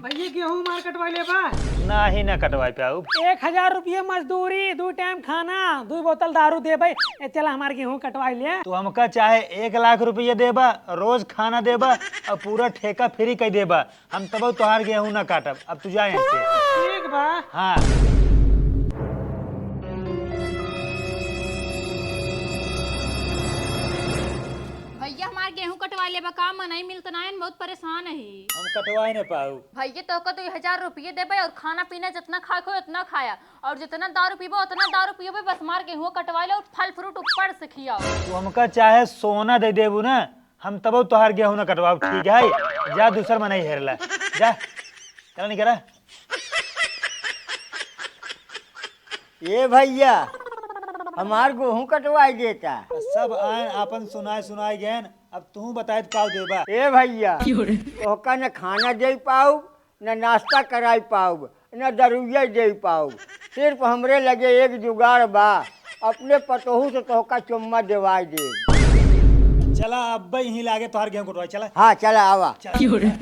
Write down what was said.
भैया गेहूं मार कटवा ले बा। ना ही ना कटवाई पाऊ। 1000 रुपये मजदूरी, 2 टाइम खाना, 2 बोतल दारू दे भाई। चल हमार गेहूं कटवा ले। तो हमका चाहे 1 लाख रुपया देबा, रोज खाना देबा और पूरा ठेका फ्री कर देबा, हम तब तोहार गेहूं ना काटब। अब तू जा यहाँ से। ठीक बा। हाँ भैया हमार गेहूं कटवा ले बा मन नहीं मिलत नायन बहुत परेशान है। हम कटवाई ना पाऊ। भैया तो का 2000 रुपये देबे और खाना पीना जितना खाए हो उतना खाया और जितना दारू पीबो उतना दारू पियोबे, बस मार गेहूं कटवा ले और फल फ्रूट ऊपर से खियाओ। तो हमका चाहे सोना दे देबू ना, हम तब तोहार गेहूं ना कटवाब। ठीक है, जा दूसर में नहीं हेरला। जा चल निकला। ये भैया हमार गेहूं कटवाई देता। सब आए आपन सुनाए सुनाए गए। अब तू बताए का देबा। ए भैया ओका न खाना दे पाऊ, न नाश्ता कराई पाऊ, न दरुइया दे पाऊ। सिर्फ हमरे लगे एक जुगाड़ बा, अपने पतोहू से तोहका चुम्मा देवाई दे। चला अब यहीं लागे तोहार गेहूं कटवाई। चला हाँ चला आवा। चला।